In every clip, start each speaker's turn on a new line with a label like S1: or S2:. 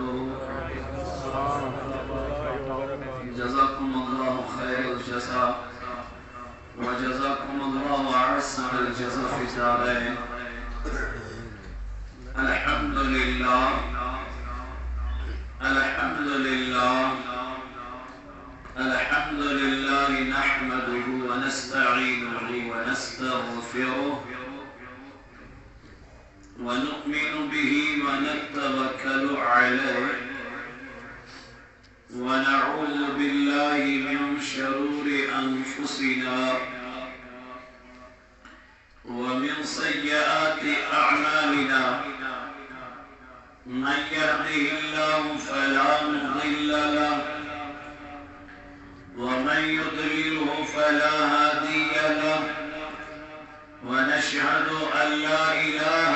S1: وبركاته. جزاكم الله خير الجزاء وجزاكم الله أحسن الجزاء في الدارين. الحمد لله الحمد لله الحمد لله نحمده ونستعينه ونستغفره ونؤمن به ونتوكل عليه ونعوذ بالله من شرور أنفسنا ومن سيئات أعمالنا. من يهده الله فلا مضل له ومن يضلله فلا هادي له. ونشهد أن لا إله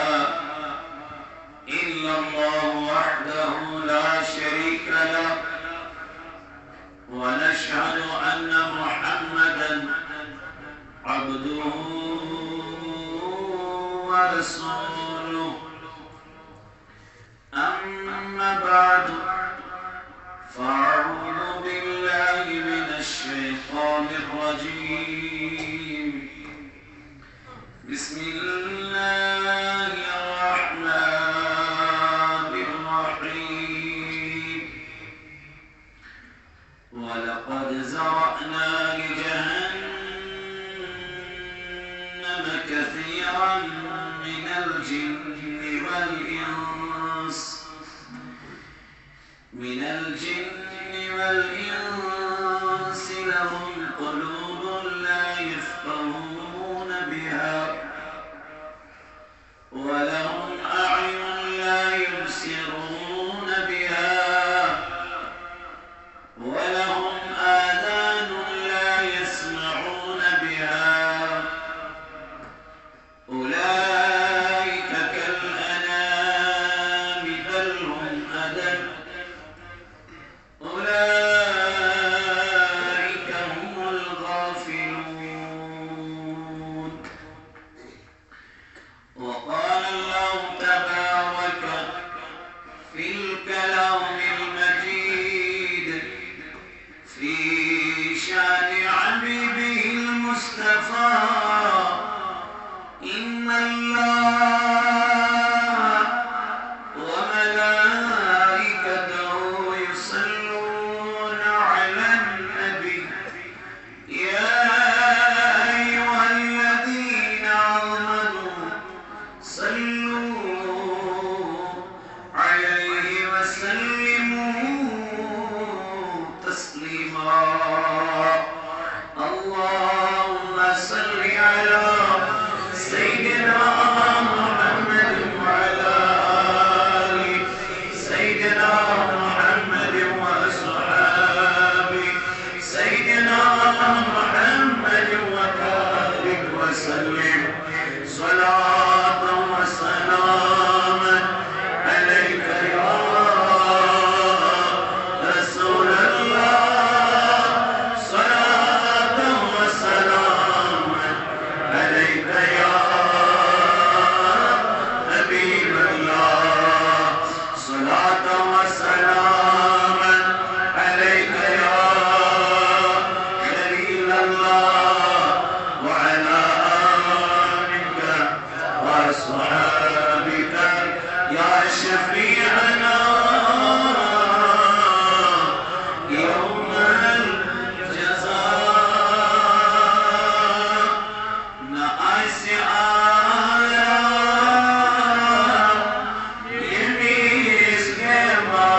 S1: إلا الله وحده لا شريك له. ونشهد أن محمدا عبده ورسوله. أما بعد فأعوذ بالله من الشيطان الرجيم. بسم الله الرحمن الرحيم. ولقد زرعنا لجهنم كثيرا من الجن والإنس لهم قلوب لا يفقهون بها ولهم أعين لا يبصرون بها ولهم آذان لا يسمعون بها. أولئك كالأنعام بل هم أضل. أولئك هم الغافلون. وقال الله تبارك في الكلام المجيد في شان حبيبه المصطفى: إن الله وملائكته يصلون على النبي يا أيها الذين آمنوا صلوا عليه وسلموا تسليما. اللهم صل على سيدنا محمد وعلى آل سيدنا محمد وأصحابه سيدنا محمد وبارك وسلم صلاة وسلاما عليك يا رسول الله. صلاة وسلاما عليك يا حبيب الله. صلاة وسلاما عليك يا خليل الله وعلى آلك وأصحابك يا شفيعنا يوم الجزاء. نعس آيا يميز كما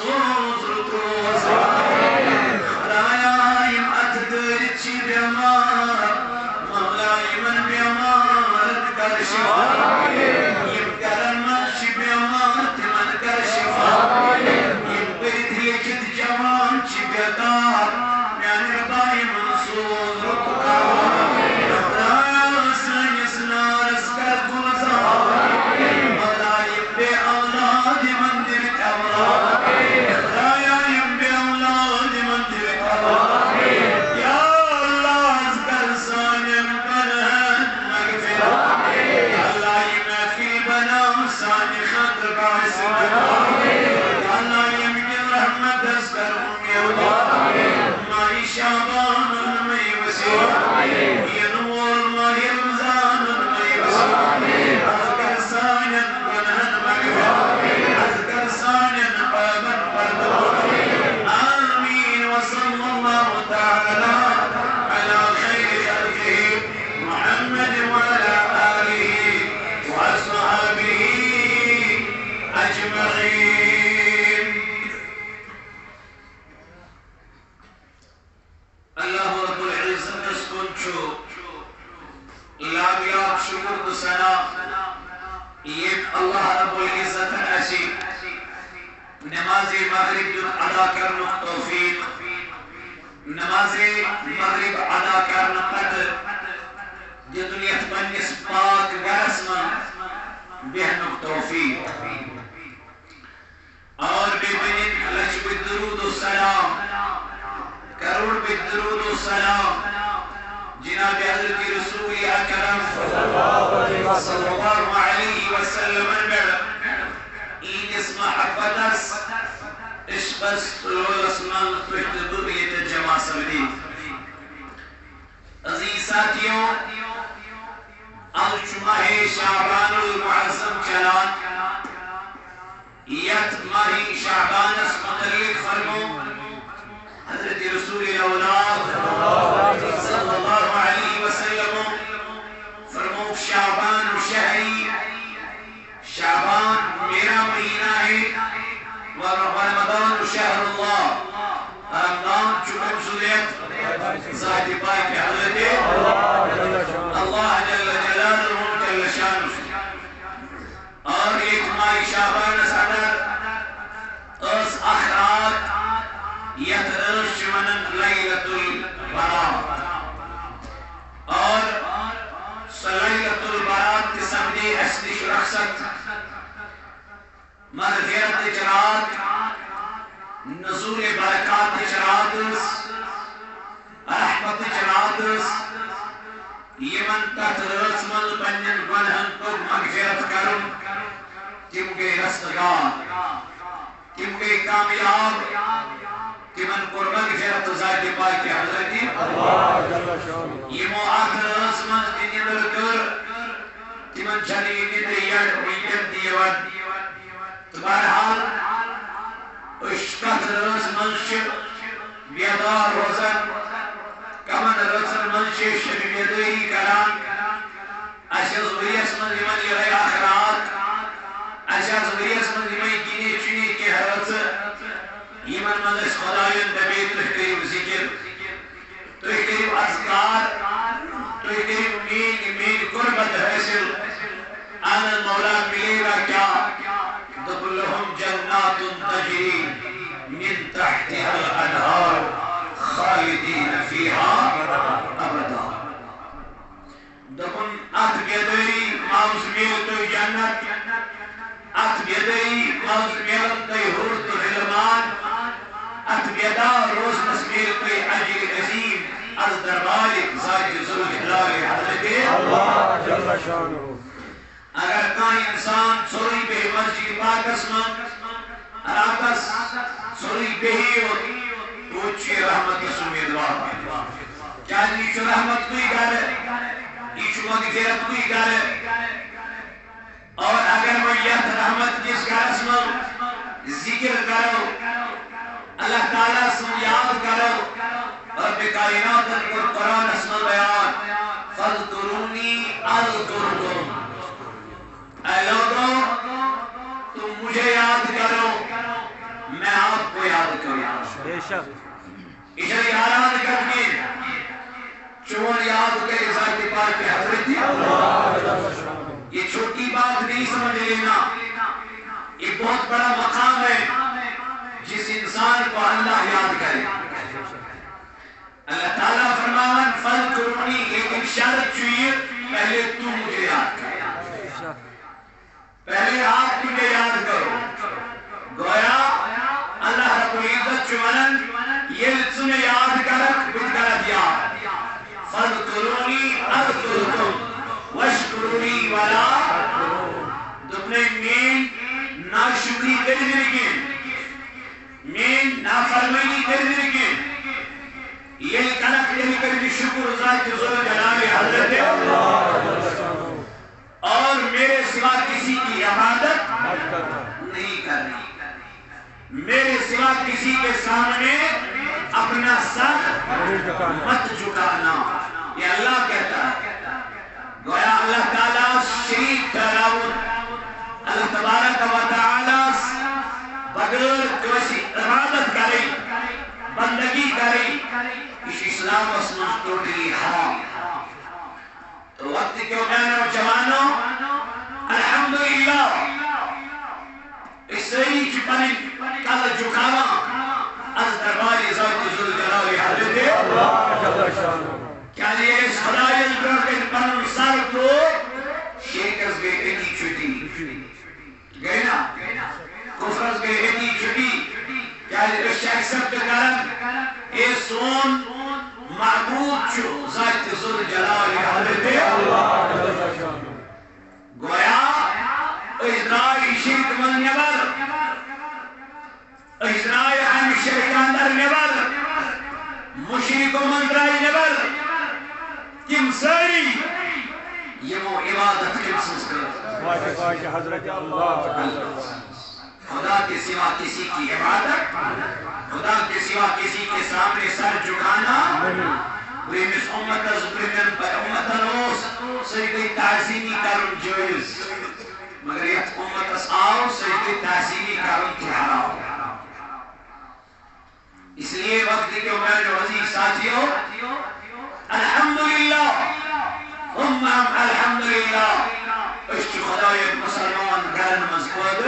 S1: منصوص رتوس خدایا یم اتدارت چی بیمار مولاي من بیمارت کر شفا یم گرمت چی بیمارت من کر شفا یم بیت لیکت جوان چی بیدار میان رضای منصوص رتوس خدایا سنیس نارس کر گلزار مولاي بے اولاد من درک اولاد خدایا یم بے اولاد من درک اولاد یا اللہ اذکر سانم بنہن مغفرہ اللہ یم محفل بنام سانی خطر باعث بنا یا اللہ یم گل رحمت اذکر مائی شعبان مائی وسیع یہ نور مائی رمضان مائی وسیع اذکر سانم بنہن مغفرہ اذکر سانم قابن پردور آمین وصلی اللہ تعالی على خير خلقه محمد وعلى آله وأصحابه أجمعين الله رب العزة نسكن شو لا بياب شكر بسنا يب الله رب العزة نسي نماز مغرب ادا کرنا توفیق نماز مغرب ادا کرنا قدر جدنیت بنیس پاک گرس من بہنک توفیق اور ببنین لچ بالدرود السلام کروڑ بالدرود السلام جناب حضرت رسول اکرم صلی اللہ علیہ وسلم این اسم محبتس اشبس طلول اسمان تحت بغیت جمع سبدی عزیز ساتھیوں الجمعہ شعبان المعظم چلان یت ماہی شعبان اس متعلق فرمو حضرت رسول الاولاد صلی اللہ علیہ وسلم فرمو شعبان شہری شعبان میرا مہینہ ہے ورمضان شہر اللہ رمضان چکم سلیت ذات پاک حضرت اللہ جل جلالہ جل شانہ اور ایک مائی شعبان صدر اس اخرات یترش منن لیلت البرات اور لیلت البرات کی سمجھے اصلی شرخصت مغفرت اجرات نزول برکات اجرات رحمت اجرات یمن تطرس من بنن گنہن کو مغفرت کرن تم گئی رستگار تم گئی کامیاب تمن کو مغفرت ذات پاک حضرت یمو آخرس من دنیا کر تمن چلی نیت ویجن دیوان بہرحال اشکت رس منش بیدار روزن کمن رسن منش شب بیداری کران اشیاء ضوریس من یمن یغی آخرات اشیاء ضوریس من یمن گینی چنی کی حرس یمن من اس خدایان دبیت تحقیب ذکر تحقیب اذکار تحقیب مین قربت حاصل آن المولا ملیرا کیا دبل لهم جنات تجري من تحتها الأنهار خالدين فيها أبدا دبن أتبيدري موز ميلتو جنت أتبيدري موز ميلتو هرد الهلمان أتبيدا روز مسميلتو عجل عظيم از دربارك ذات ذو الجلال حضرت الله جل شانه اگر کوئی انسان سوری بے مسجد پاک اسمان راتس سوری بے ہی ہوتی تو اچھی رحمت اس امیدوار کیا نیچو رحمت کوئی گارے نیچو مغفرت کوئی گارے اور اگر وہ یت رحمت کس کا اسمان ذکر کرو اللہ تعالیٰ سن یاد کرو رب کائنات قرآن اسمان بیان فَذْكُرُونِي أَذْكُرْكُمْ اے لوگوں تم مجھے یاد کرو میں آپ اشارہ اعلان کرتی چون یاد کرے ذات پاک حضرت یہ چھوٹی بات نہیں سمجھ لینا، یہ بہت بڑا مقام ہے جس انسان کو اللہ یاد کرے۔ اللہ تعالیٰ فرمان فَاذْكُرُونِي، لیکن شرط چاہیے پہلے تو مجھے یاد کر، پہلے آپ مجھے یاد کرو۔ گویا اللہ رب العزت چونن یہ تمہیں یاد کرک بدکرت یاد فَاذْكُرُونِي أَذْكُرْكُمْ وَاشْكُرُونِي وَلَا دُبنے مین ناشکری کرنگین مین نافرمانی کرنگین یہ کنک دلی کرنی شکر ذات ذل جلال حضرت اور میرے سوا کسی کی عبادت نہیں کرنی، میرے سوا کسی کے سامنے اپنا سر مت جھکانا، یہ اللہ کہتا ہے۔ گویا اللہ تعالیٰ شریک ٹھہراؤ، اللہ تبارک و تعالیٰ بغیر کوئی عبادت کرے بندگی کرے اس اسلام اسلام ٹوٹلی حرام۔ تو وقت کیوں میں نوجوانوں الحمدللہ اس سے ہی چپنی کل جھکاوا از درباری ذات ذل جلال حضرت کیا یہ اس خدای پر کے پنن سر کو شیکرز گئے ایک چھٹی گئے نا کفرز گئے ایک چھٹی کیا یہ شیخ سب کرن اے سون معبود چھو ذات ذل جلال حضرت گویا اجرائی شرک من نبر اجرائی ہم شرکان در نبر مشرک من درائی نبر کم ساری یہ وہ عبادت کم سنسکر
S2: حضرت اللہ
S1: خدا کے سوا کسی کی عبادت، خدا کے سوا کسی کے سامنے سر جھکانا ویمس امت زبرمن پر امت روز سجدی تعظیمی کرن جویز، مگر یہ امت آؤ سجدی تعظیمی کرن کی حرام۔ اس لیے وقت کے عمر عزیز ساتھیوں الحمدللہ الحمدللہ اشت خدای مسلمان گرن مزقود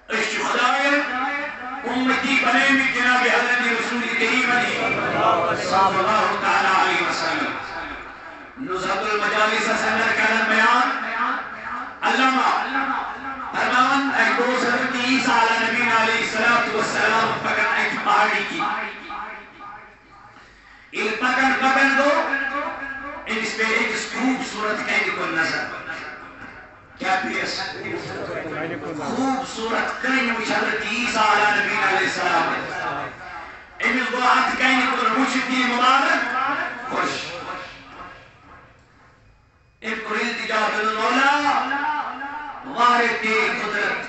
S1: اشت خدای امتی بنے میں جناب حضرت رسول کریم صلی اللہ تعالی علیہ وسلم نزہت المجالس سندر کرن بیان علامہ فرمان ایک دوست حضرت عیسیٰ علیہ نبی علیہ السلام پکن ایک پہاڑی کی ایک پکن دو اس پہ ایک خوبصورت قید کو نظر کیا پیس خوبصورت قید کو حضرت عیسیٰ علیہ نبی علیہ السلام امس گو ات قید کو مشتی مبارک خوش ام کو التجا بالمولا وارد قدرت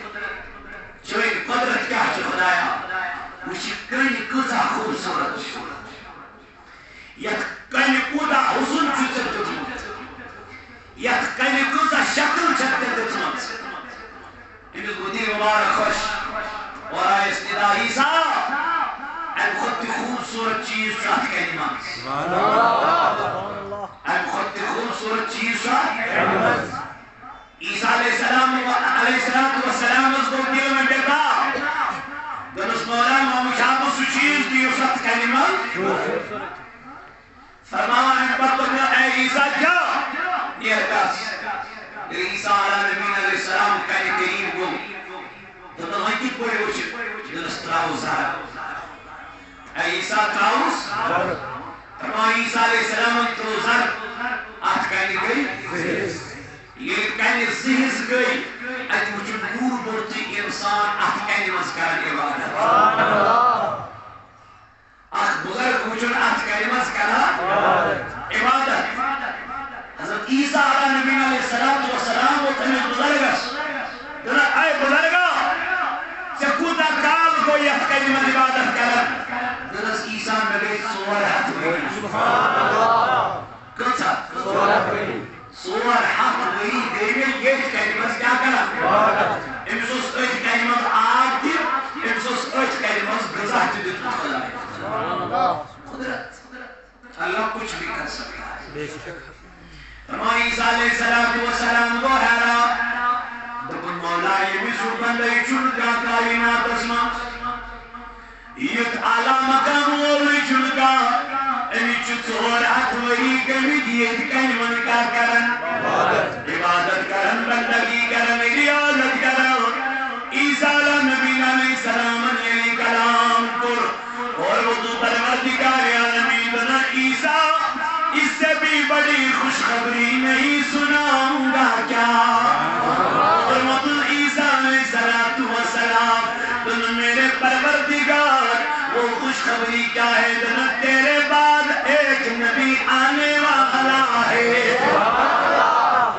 S1: چوئی قدرت کیا چھو خدایا مجھے قید کزا خوبصورت یت قید کودا حسن چھو یت قید کزا شکل چھتے دتمت امس گو دی مبارک خوش اور آئے استدا عیسیٰ ام خود خوبصورت چیز چاہت کلمات ام خود خوبصورت چیز چاہت کلمات عیسیٰ علیہ السلام اس کو دل میں بیتا دنس مولا مامشاب اس چیز دی اسات کلمات فرمان پتر اے عیسیٰ جا یہ ارکاس عیسیٰ علیہ السلام کہنے کریم کو دنس ہنکی پوڑے وچ دنس تراؤز ہے اے عیسیٰ تراؤز فرمان عیسیٰ علیہ السلام تروزر آت کہنے گئی یہ کہنے زہز گئی ات وچن دور بورتی انسان آت کہنے مذکرن عبادت آت بزرگ وچن آت کہنے مذکرن عبادت حضرت عیسیٰ علیہ نبی علیہ السلام و تمہیں بزرگس دنہ اے بزرگا سے کوتا کال کو یہ کہنے عبادت کرن دنس عیسیٰ نبی سور حت ہوئی سبحان اللہ کچھا سور حت ہوئی سور حق وہی دیوے یہ کلمت کیا کرا امسوس اچھ کلمت آگ دی امسوس اچھ کلمت سو بندے چنکا کائنات اسما یہ اعلیٰ مقام وولی چنکا امی چطور اتوری کمی دیت کن من کا کرن عبادت کرن بندگی کرن ریاضت کرن عیسیٰ نبی علیہ السلام علیہ کلام پر اور وہ تو پروردگار عالمین بنا عیسیٰ اس سے بھی بڑی خوشخبری نہیں سناؤں گا کیا حضرت عیسیٰ علیہ السلام تم میرے پروردگار وہ خوشخبری کیا ہے جنت تیرے بعد ایک نبی آنے والا ہے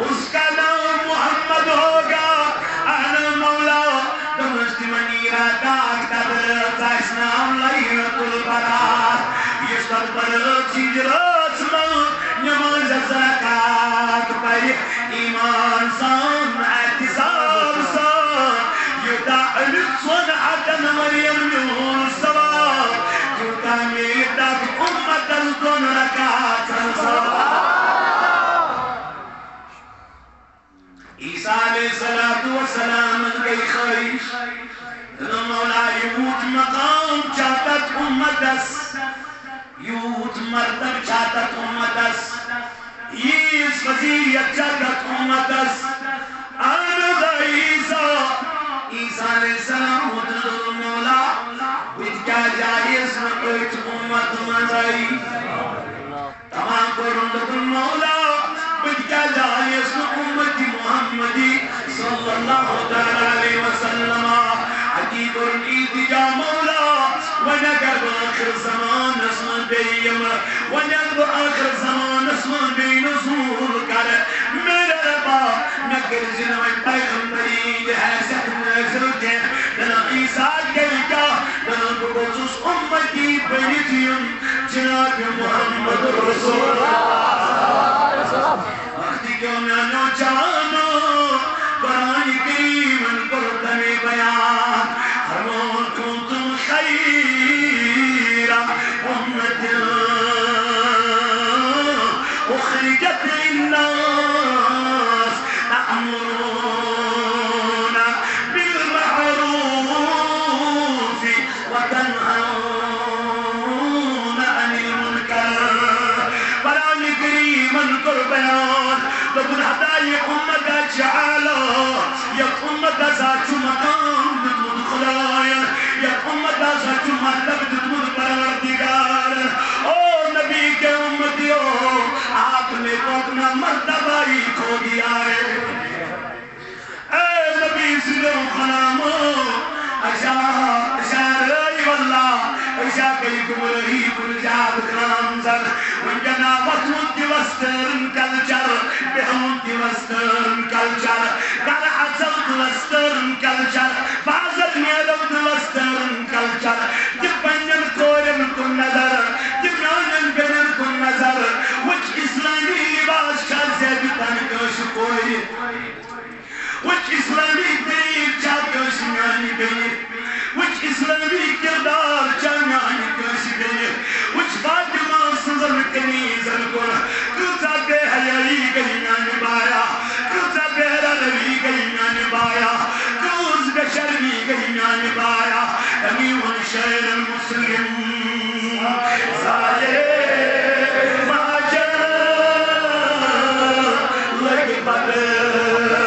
S1: اس کا نام محمد ہوگا انا مولا دمشت منیرہ داک تبرت اسلام لیرت البرات یہ سب برت سجرت نماز زکاة پر ایمان سان اعتصاب سان یدعل صنعت مریم یون سواب یوتا میدک امت الدن رکات عیسیٰ علیہ السلام کی خواہش مولا یموت مقام چاہتت امتس یوت مرتب چاہتت امتس یس وزیریت چاہتت امتس آنگا عیسیٰ عیسیٰ علیہ السلام حضرت مولا بیت کیا جائیس مقیت امت مزائی تمام قرندت مولا بیت کیا جائیس امت محمدی صلی اللہ علیہ وسلم حقیق الاتجا مولا ونقرب آخر زمان نسمان بیم ونقرب آخر زمان نسمان بی نزول کر میرے ربا نکر زنوی پیغمبری حیثت نزل کے لنا عیسیٰ کے لکا لنا بخصوص امتی بنیتیم جناب محمد رسول اللہ وقتی کیوں میں نوچانو قرآن کریم قرآن بیان فرمون کنتم خیر امت اخرجت للناس تأمرون بالمعروف وتنهون عن المنكر قرآن کریم قرآن لكن هداي امت جعلا يا امت ذات مقام بتمد خدايا يا امت ذات مرتبة بتمد پروردگار او نبی کے امتیو آپ نے تو اپنا مرتبہ ہی کھو دیا ہے اے نبی سلو خنامو اشار رئی واللہ اشار کئی کمرہی برجاب خامزر ونجنا وطمت وسترن کلچر بہمت وسترن کلچر در حسد وسترن کلچر بازد میلود وسترن کلچر جب پنجن کورن کن نظر جب نانن بنن کن نظر وچ اسلامی لباس شاد زیدی تنکش کوئی وچ اسلامی دریب چاہت کش میانی بینی وچ اسلامی کردار چاہیانی کش بینی وچ فاطمہ سزر کنیزر کن کتا بے حیائی گلیاں نبایا کتا بے روی گلیاں نبایا کتا بے شرمی گلیاں نبایا امیم شہر المسلم ظاہر ماجر لگی بدر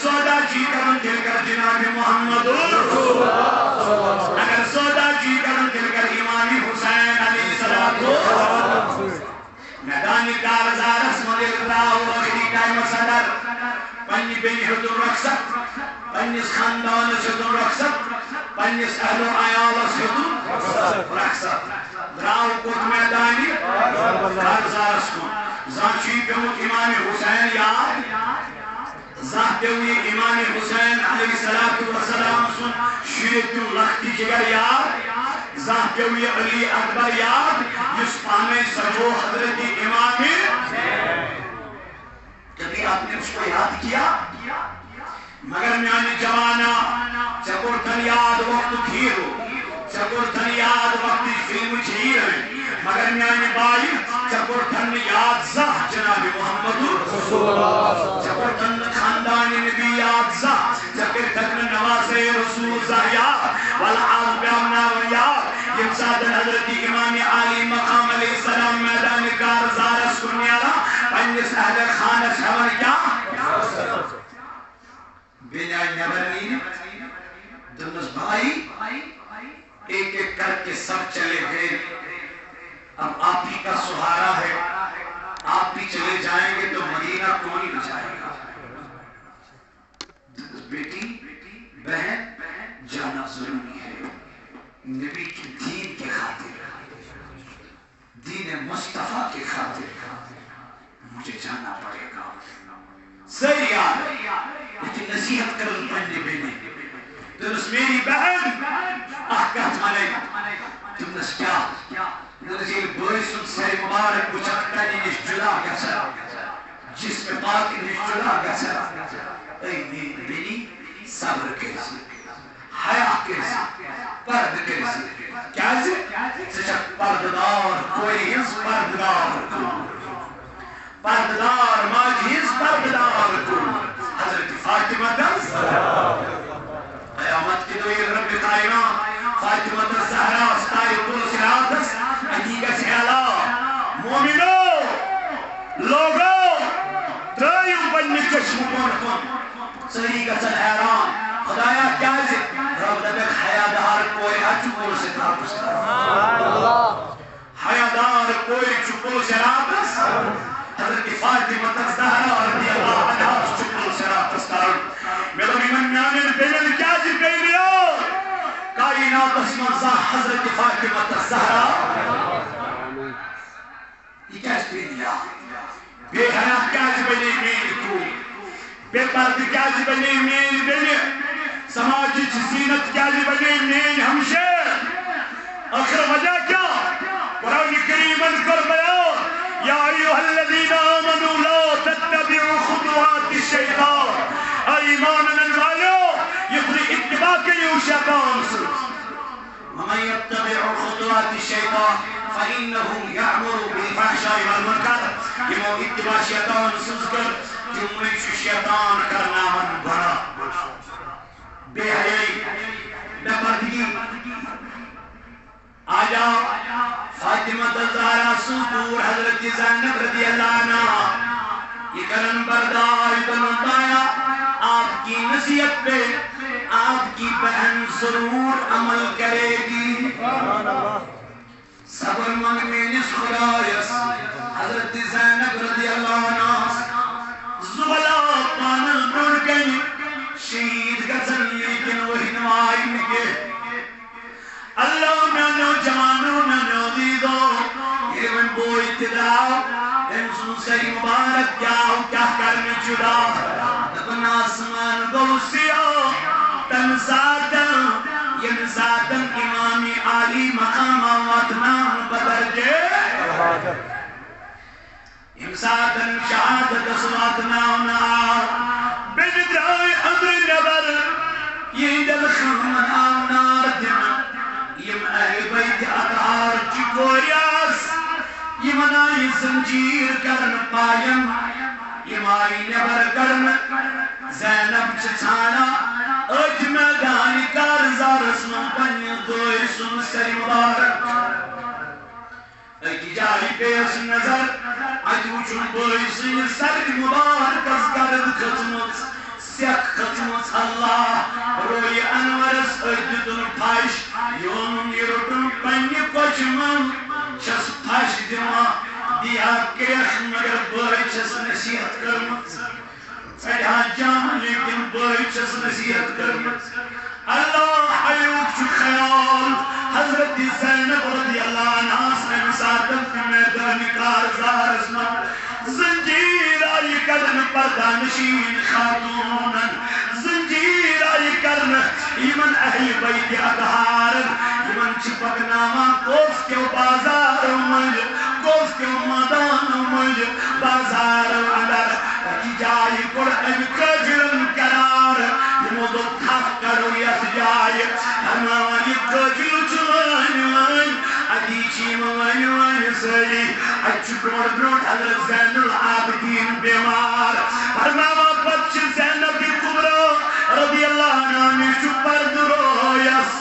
S1: سودا جی کرن تیل کر جناب محمد اگر سودا جی کرن تیل کر امام حسین علیہ السلام میدان کارزارس مدر راو آخری ٹائم صدر پنی بین حدن رخصت پنیس خاندان حدن رخصت پنیس اہل و عیالس حدن رخصت راو کت میدانی کارزارس کن زانچی پیمت امام حسین یاد زاہتے ہوئی امام حسین علیہ السلام سن شیعتیوں لختی جگر یاد زاہتے ہوئی علی اکبر یاد جس پانے سجو حضرت امام کبھی آپ نے اس کو یاد کیا مگر میانی جوانا چکر تن یاد وقت کھیرو چکر تن یاد وقت فلم چھیر مگر میانی بائی چکر تن یاد زہ جناب محمد چکر تن خاندان نبی یاد زہ چکر تن نواز رسول زہ یاد والعاظ بیامنا و یاد یمساد حضرت امام علی مقام علیہ السلام میدان کارزارس کنیارا پنیس اہل خانس حمر کیا بینائی نبرین دنس بھائی ایک ایک کر کے سب چلے گئے اب آپ ہی کا سہارا ہے آپ بھی چلے جائیں گے تو مدینہ کون ہی جائے گا بیٹی بہن جانا ضروری ہے نبی کی دین کے خاطر دین مصطفیٰ کے خاطر مجھے جانا پڑے گا صحیح آئے لیکن نصیحت کرن پنجے بینے تنس میری بہن احکات مانے تنس کیا تنس یہ بوئیسن سے مبارک بچکتا نش جدا گسر جس میں پاک نش جدا گسر اے میری بینی صبر کیسی حیاء کیسی پرد کیسی کیا سے سچک پرددار کوئی ہنس پرددار کو پرددار ماجیز پرددار کو حضرت فاطمہ دس قیامت کی دوئی رب قائمان فاطمہ دس زہرا استائی کل سراتس حقیقت سے اللہ مومنو لوگو ترائیوں بنی چشم کن صحیح گسن حیران خدایا کیا ہے رب دبک حیادار کوئی اچھو سے تاپس کر حیادار کوئی چکو سے رابس حضرت فاطمہ الزہرا رضی اللہ عنہ چکو سے رابس کر میرا من میانین بینن کیا جی بیلیو کائنات اسمانزہ حضرت فاطمہ الزہرا یہ کیا اس بیلیا بے حیاء کیا جی بیلی میل کو بے پرد کیا جی بیلی میل بیلی سماجی زینت کیا جی بیلی میل ہمشے آخر وجہ کیا قرآن کریم اذکر بیان یا ایوہ الذین آمنوا لا تتبعوا خطوات الشیطان ایماننا الوالو یہ پوری اتباع کے لیے شیطان سے ومن يتبع خطوات الشیطان فإنه يأمر بالفحشاء والمنکر یہ وہ اتباع شیطان سوز کر جمعی شیطان کرنا من بڑا بے حیائی بے پردگی آجا فاطمہ الزہرا سدور حضرت زینب رضی اللہ عنہ یہ کرن بردار بنتایا آپ کی نصیحت پہ آپ کی بہن ضرور عمل کرے گی صبر مانگنے نس خدایس حضرت زینب رضی اللہ عنہ زبلا پانل بڑھ گئی شہید گزن لیکن وہی نوائی کے اللہ میں نوجوانوں میں نوزیدو یہ من بو اتداؤ انسان سے مبارک کیا کرنے جدا دبن آسمان گوسیو تن ذاتن یم ذاتن امامی عالی مقام وطنان بدرجے یم ذاتن شہادت اسواتنان بدرائی امر نبر یہ دل خمان آمنار دن یم اہل بیت اطہار چکوریاس یم آئی زنجیر کرن پایم یم آئی نبر کرن زینب چچانا اج میدان کارزار اسم پنی دوئی سن سری مبارک اکی جاری پیش نظر اج وچن دوئی سن سری مبارک از گرد ختمت سیک اللہ روی انورس ادتن پھش یون یروٹن پنی کوچمن چھس پھش دیوان دیا کریخ مگر بھائی چھس نصیحت کرمت سڑھا جان لیکن بھائی چھس نصیحت کرمت اللہ ایوب چھو خیال حضرت زینب رضی اللہ عنہ سے مساعدت میدان کارزار اسمت زنجیر آئی کرن پردہ نشین خاتونن زنجیر آئی کرن ایمن اہل بیت ادھارن ایمن چپک ناما کوفتیو بازار مل کوفتیو مدان مل بازار اندر کی جائی کڑ ام کجرن قرار یمو دو تھاک کرو یس جائی ہمانی کجر چلائن وائن ادیچی موائن وائن سری اچھو برود برود حضرت زین العابدین بیمار فرماوا بچ زینب کبرا رضی اللہ عنہ نشو پرد رویس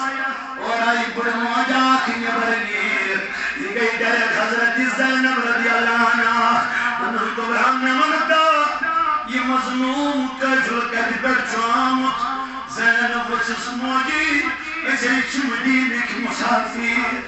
S1: اور آئی بڑھ موجا کھنی برنیر یہ گئی در حضرت زینب رضی اللہ عنہ انہوں کبرا میں منتا یہ مظلوم کجل کد پر چامت زینب وچس موجی اسے چمدین ایک مسافیر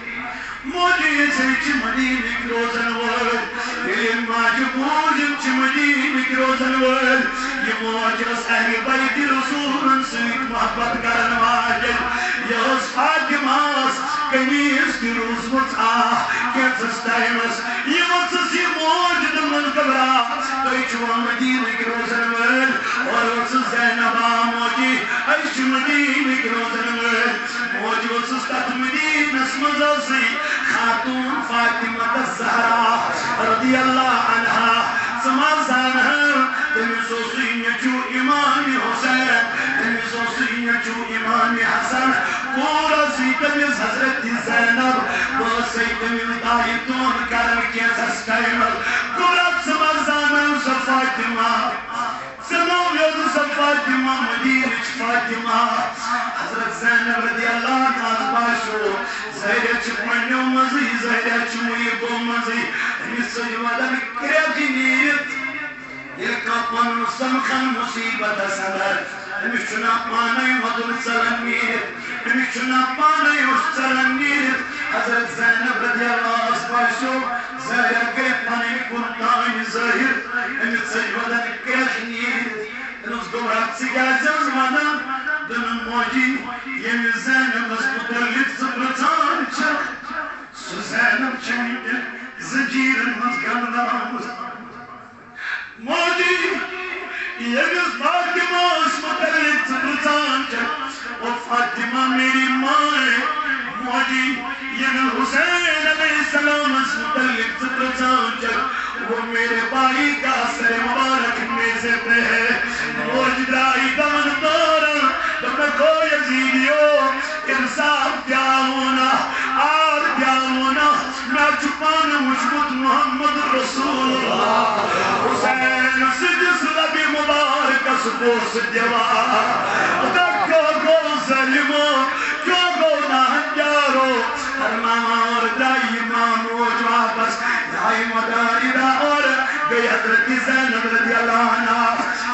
S1: موجی اسے چمدین روزن ورد یہ ماجبوج چمدین روزن ورد یہ موجس اہل بیت رسول سویت محبت کرن واجد یہ اس فاطماس کمیس کی روز مطاہ کیسس ٹائمس یہ وقت یہ موجد من کبرا تو چوہ مدین روزن ورد اور وقت زینبا موجی ایش مدین روزن ورد موجی وقت مدین اسمزا سی خاتون فاطمہ الزہرا رضی اللہ عنہ سمازان ہے تمیسو سینچو امام حسین تمیسو سینچو امام حسن پورا سی تمیز حضرت زینب وہ سی تمیز دائیتون کرن کیسس ٹائمل پورا سمازان ہے فاطمہ سنویت فاطمہ مدینہ فاطمہ حضرت زینب رضی اللہ عنہ باشو زہرہ چپنیو مزی زہرہ چموئی بو مزی امیس سجوادن کریجی نیت یہ کپن سمخن مصیبت صدر امیس چنا پانائی ودل سلن نیت امیس چنا پانائی اس سلن نیت حضرت زینب رضی اللہ عنہ باشو زہرہ کے پانی کنتائی ظاہر امیس سجوادن کریجی نیت انس دورات سگازم زمانا دن موجی یمی زینب اس متعلق سبرتان چک سو زینب چنید زنجیر مزگن نامز موجی یمی فاطمہ اس متعلق سبرتان چک و فاطمہ میری ماں موجی یمی حسین علیہ السلام اس متعلق سبرتان چک وہ میرے بائی کا سر مبارک میزے پہ ہے موج دائی دمن دورا تمہیں کوئی یزیدیو انصاف کیا ہونا آر کیا ہونا میں چھپانا مشکت محمد رسول اللہ حسین سجس لبی مبارک سپوس دیوار دکھو گو ظلمو کیوں گو نہنجارو فرمار دائی امام موج واپس دائی مداری دا اور گئی حضرت زینب رضی اللہ عنہ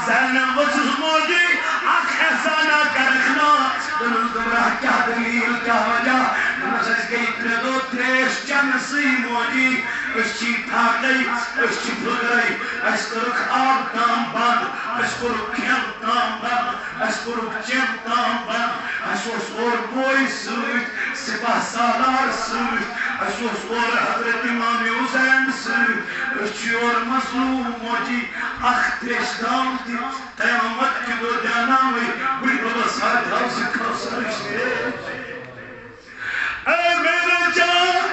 S1: زینب وچس موجی آنکھ احسانہ کرخنا دنوں دمرہ کیا دلیل کیا وجہ دنوں سیس گئی اتنے دو تریش چنسی موجی اس چی پھاک گئی اس چی پھل گئی اس کرک آب تام بند اس کرک کھیم تام بند اس کرک چیم تام بند اس اور بوئی سویت سپاہ سالار سویت اس اور حضرت امام حسین سویت اس چی اور مظلوم موجی اختیش دام دی قیامت کی دو جانا ہوئی بڑی بابا ساتھ ہاؤ سکھا سرشتے اے میرے جان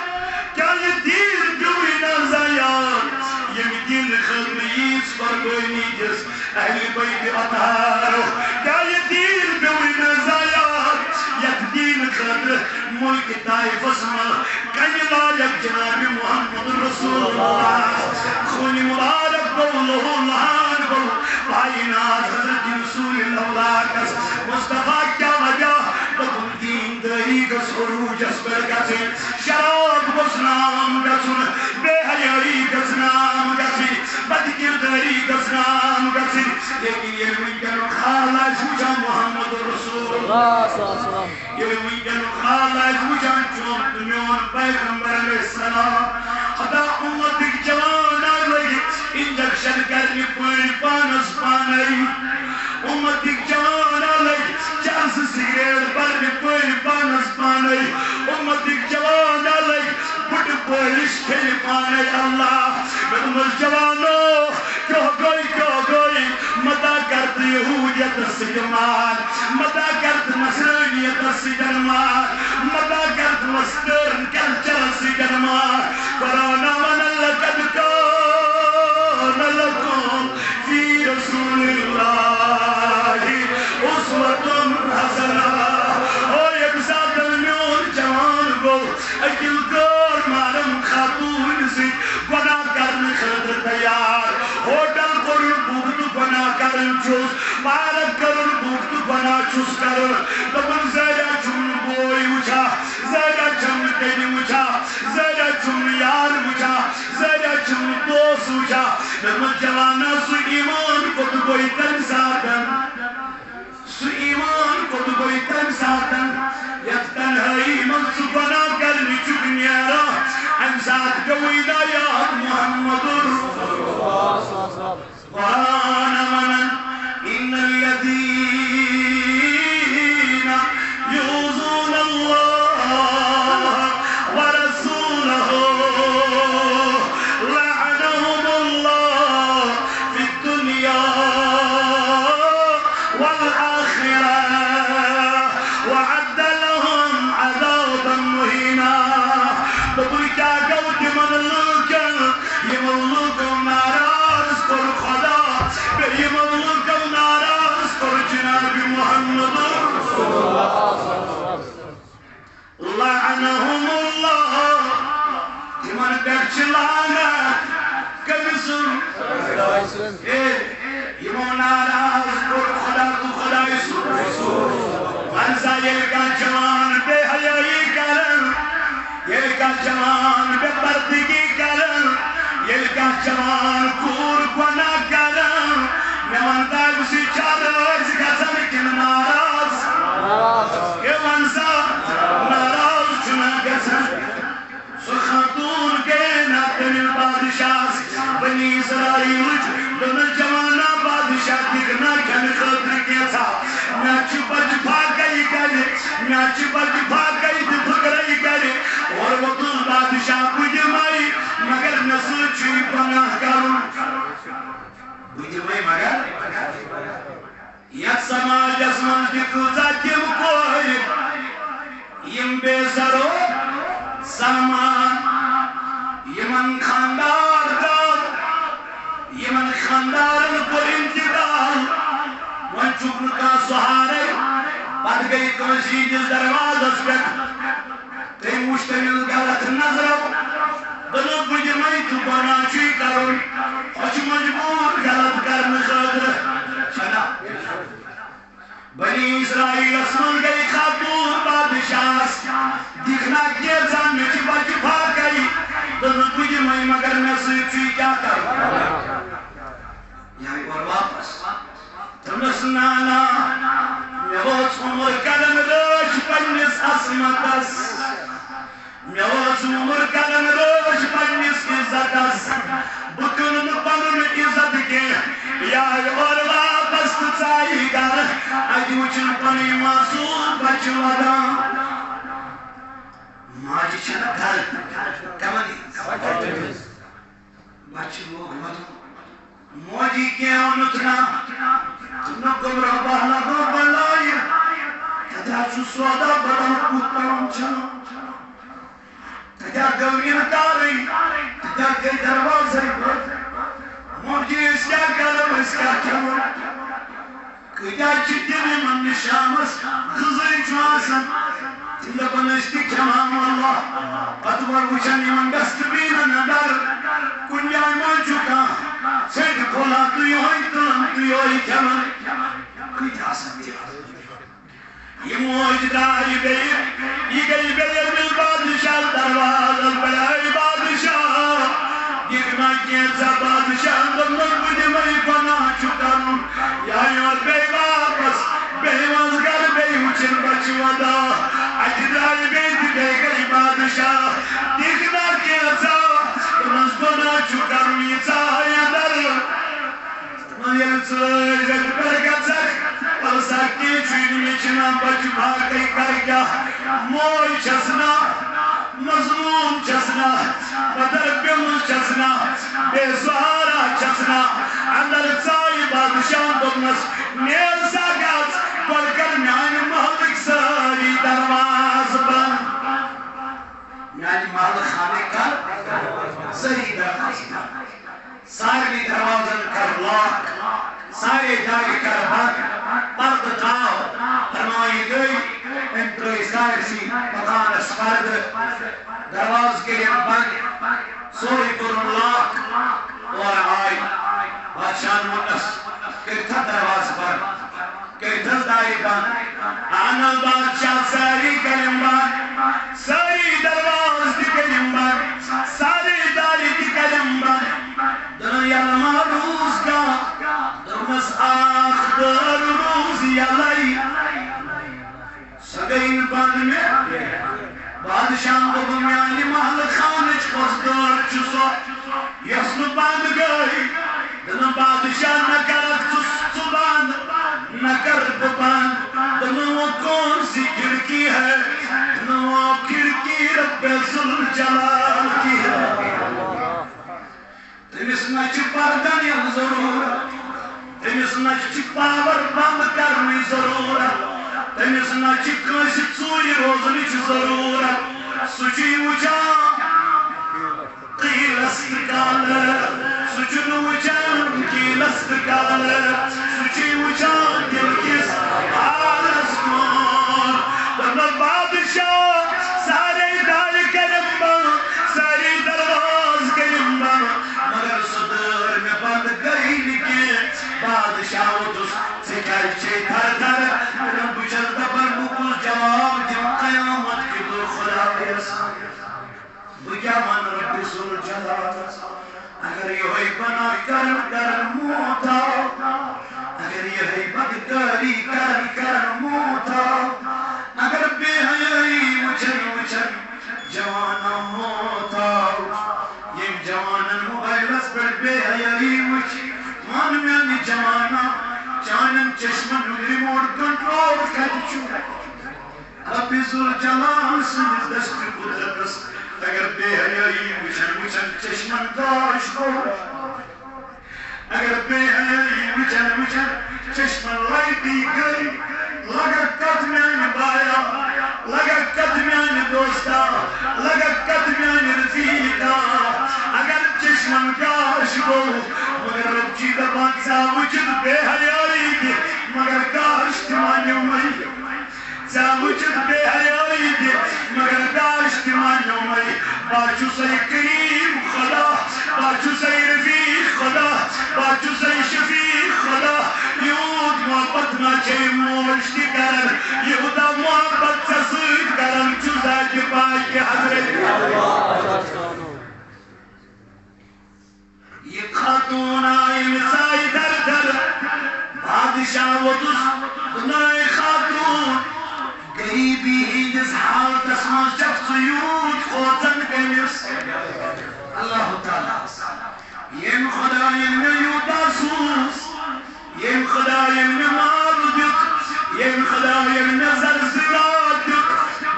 S1: کیا یہ دین جوئی نازیان یہ دین خلقیس پر کوئی نیجس اہل بیت اطہارو کیا یہ دین جوئی نازیان یک دین خلق ملک طائف اسمہ کنی لائق جناب محمد رسول اللہ خونی مبارک بولو لہان بولو بائنات حضرت رسول اللہ کس مصطفیٰ کیا وجہ بکن دین دہی کس عروج اس پر کسن شراب کس نام کسن بے حیائی کس نام کسن بدکرداری کس نام کسن لیکن یہ من کر خالہ شوچا محمد یہ وینکن حال وچان چون میون پیغمبر علیہ السلام خدا امت جوان لگی انجیکشن کرنی پانی پانس پانی امت جوان لگی چرس سگریٹ برنی پانی پانس پانی امت جوان لگی بڑ پولیس کھیل پانی اللہ میں جوانو کیوں گوئی مدہ کرت یہودیت سجمار مدہ کرت نصرانیت سجمار مدہ کرت وسترن کلچر سجمار قرآن من لقد کان لکم فی رسول اللہ اسوۃ حسنہ او یک ساتھ میون جوان گو اکیل کور مارم خاتون سی گناہ کرن خطر تیار ہوٹل کرن بوگت گناہ کرن چوس مارک کرن بوگت گناہ چوس کرن دبن زیادہ چون بوئی وچھا زیادہ چون تیری وچھا زیادہ چون یار وچھا زیادہ چون دوست وچھا دبن جوانا سو ایمان کو تو کوئی تن ساتن سو ایمان کو تو کوئی تن ساتن یک تنہائی من سو گناہ کرنی چکنیارا امساد کوئینا یاد محمد قرآن من ان الذین یوزون اللہ ورسولہ لعنہم اللہ فی الدنیا والآخرہ وعد لهم عذابا مہینا تو کوئی کیا گوٹ من لکن یہ ملکم ناراض کر خدا یہ ملکم ناراض کر جناب محمد لعنہم اللہ یہ من بیچ لانا کبسن یہ من ناراض کر خدا تو خدا انسا یہ کا جوان بے حیائی کرن یہ کا جوان بے پردگی کرن یہ کا جوان کور گناہ کرن میں منتا اسی چادر گزن کن ناراض یہ منسا ناراض چنا گزن سو خاتون کے ناتن بادشاہ بنی اسرائیل دن جوانا بادشاہ دکھنا کن خطر کیا تھا میچ بج بھاگئی کرے میچ بج بھاگئی تو بھگرئی کرے اور وہ تو بادشاہ بجمائی مگر نسل چوئی پناہ کروں بجمائی مگر یک سماج اسمان دکھوزا کم کوئی یم بے سرو سامان یمن خاندار دار یمن خاندار پر انتقال وان چکن کا سہارے پت گئی کنسی جس دروازہ اسپیٹ تی مشتمل غلط نظرو دلو بجمائی تو بنا چوئی کرو خوش مجبور غلط کرن خاطر چنا بنی اسرائیل اسمان گئی خاتون بادشاہ دکھنا کیا زن میں چی بچ بھاگ گئی دلو بجمائی مگر میں سوچی کیا کرو یہاں اور واپس تمس نانا میوز عمر قدم روش پنیس عصمتس میوز عمر قدم روش پنیس عزتس بکن پنن عزت کے یا اور واپس تچائی گر اجوچن پنی معصوم بچ ودان ماجی چھنا گھر کمانی بچ لوگ مدن موجی کیا انتنا نکم ربا لگو بلائی تجا چو سودا بدن کتنم چنو تجا گوین کاری تجا گئی دروازے موجی اس کا کرم اس کا چنو کجا چکنے من نشامس غزی چواسن تلبن استکرام اللہ قطور وچنی من دستبین ندر کنیائی من چکا سیٹ کھولا تویوئی تن تویوئی کمن کجا سکتی یہ موجدائی گئی یہ گئی بیر بادشاہ دروازہ بلائی بادشاہ دیکھنا کیسا بادشاہ دمر مجھے میں پناہ چکن یا اور بے واپس بے وزگر بے اچھن ودا اجدار بیت گئی بادشاہ دیکھنا کیسا نزدنا چکر میسا یادر میر سجد پر گزر پلسا کی چین میچنا بچ بھاگئی کر گیا موئی چسنا مظلوم چسنا بدر بیل چسنا بے سہارا چسنا اندر سائی بادشاہ دونس نیل ساگاز پڑکر میانی محلک ساری درواز بند میانی محلک خانے کر سری درواز ساری دروازن کر لاک سارے جاگے کر بند پرد جاؤ فرمائی گئی انتروی سائر سی مکان اسپرد درواز کے لیے بند سوری قرن لاک اور آئی بادشاہ منس کرتا دروازہ بند کرتا دائی بند آنا بادشاہ ساری کلم بند ساری درواز دی کلم بند ساری داری دی کلم بند دنیا لما روز کا درمس آخ در روز یلائی سگئی بند میں بادشاہ کو بمیانی محل خانچ خسدار چسو یسن بند گئی دن بادشاہ نکرک چس بند نکرک بند دن وہ کون سی کھڑکی ہے دن وہ کھڑکی رب ذوالجلال کی ہے تمس نچ پردن ضرورت تمس نچ پاور بند کرنی ضرورت تمس نچ کنس ژوٗرِ روزنٕچ ضرورت سُچی وٕچھان قیٖلس تہٕ کالہٕ سُہ چھُنہٕ وٕچھان قیٖلس تہٕ کالہٕ سُہ چھُے وٕچھان دِل کِس حالس کُن دپن بادشاہ سارے دارِ کٔرِم بنٛد سارے درواز کٔرِم بنٛد مگر سۄ دٲر مےٚ بنٛد گٔے نہٕ کینٛہہ بادشاہ ووٚتُس ژےٚ کیٛازِ چھے تھر تھر بہٕ چھَس دپان بہٕ کُس جواب دِمہٕ قیامت کہِ دۄہ خۄدایس بہٕ کیٛاہ وَنہٕ رۄبِ ذوالجلالس اگر یِہوٚے گۄناہ کرن کرن موت آو اگر یِہوٚے بدکٲری کرن کرن موت آو اگر بے حیٲیی وٕچھن وٕچھن جوانو موت آو ییٚمۍ جوانن موبایلس پٮ۪ٹھ بے حیٲیی وٕچھ وَن میانہِ جوانا چانٮ۪ن چشمن ہُنٛد رِموٹ کنٹرول کتہِ چھُ رۄبِ ذوالجلال سٕنٛدِس دٔستہِ قُدرتس اگر بے حیٲیی وٕچھن وٕچھن چشمن گاش گوٚو اگر بے حیٲیی وٕچھن وٕچھن چشمن لایٹی گٔے لگت کتھ میانہِ بایا لگت کتھ میانہِ دوستا لگت کتھ میانہِ رفیقا اگر چشمن گاش گوٚو مگر رب چھُے دپان ژٕ وٕچھِتھ بے حیٲیی تہِ مگر گاش تہِ مانیومَے ژٕ وٕچھِتھ بے حیٲیی تہِ مگر گاش تہِ مانیومَے بہٕ چھُسَے کریم خدا بہٕ چھُسَے رفیق خدا بہٕ چھُسَے شفیق خدا یوٗت محبت نہ چھے موج تہِ کران یوٗتاہ محبت ژےٚ سۭتۍ کران چھُ ذاتِ پاکِ حضرت یہ خاتون آئی مسائی در در بادشاہ ووتُس دُنائی خاتون غریبی ہندس حالتس منٛز چھکھ ژٕ یوٗت کھوژان گٔمٕژ اللہ تعالیٰ ییٚمۍ خۄداین مےٚ یوٗتاہ سوٗز ییٚمۍ خۄداین مےٚ مال دیُت ییٚمۍ خۄداین مےٚ زرزرات دیُت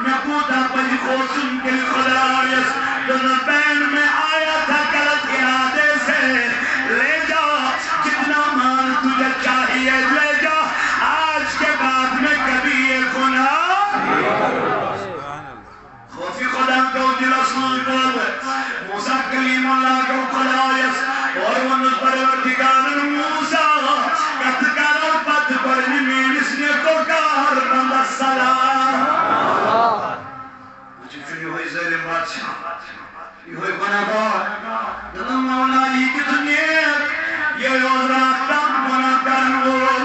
S1: مےٚ کوٗتاہ پزِ کھوژُن تیٚلہِ خۄدایس دوٚپنس بہن مےٚ آیا تھا غلط ارادے سے لے جا جتنا مال تجھے چاہیے لے جا آج کے بعد میں کبھی یہ گناہ خوفی خدا کو دلس منٛز گوٚو موسیٰ کلیم اللہ کو خدایس اور ونُس پروردگارن موسیٰ کتھ کرو پتہٕ گۄڈنہِ میٲنِس نیکو کار بندس سلام وٕچھِو یِہوٚے ظٲلِم بادشاہ یِہوٚے گۄناہگار دپان مولا یہِ کیُتھ نیک یہِ اوس راتھ تام گۄناہ کرن وول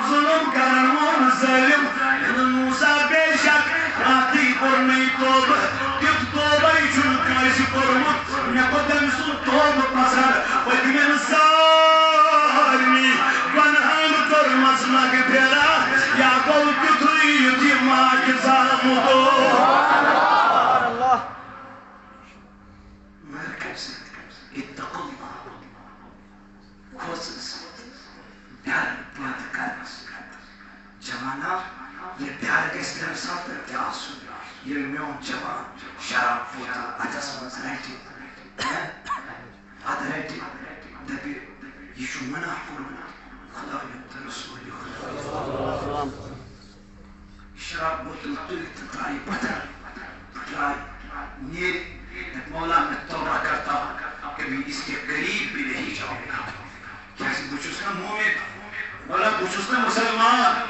S1: ظُلم کرن وول ظٲلِم دپان موسیٰ بے شک راتھٕے کوٚرنَے توبہٕ تیُتھ توبَے چھُنہٕ کٲنٛسہِ کوٚرمُت مےٚ کوٚر تٔمۍ سُنٛد توبہٕ پسر پٔتمٮ۪ن سارنٕے گۄنہن کٔرمٕژ مغفرت یا گوٚو تیُتھُے یُتھ یہِ ماجہِ جوانا یہ پیار کے اس طرح ساتھ کیا سن یہ میون جوان شراب پوتا اتس منز رہتی اد رہتی دبی یہ شو منع کرنا خدا یت رسول خدا شراب بوتل تلت ترائی پتر پترائی نیت مولا میں توبہ کرتا ہوں کبھی اس کے قریب بھی نہیں جاؤں گا کیسے بچوس کا مومن مولا بچوس کا مسلمان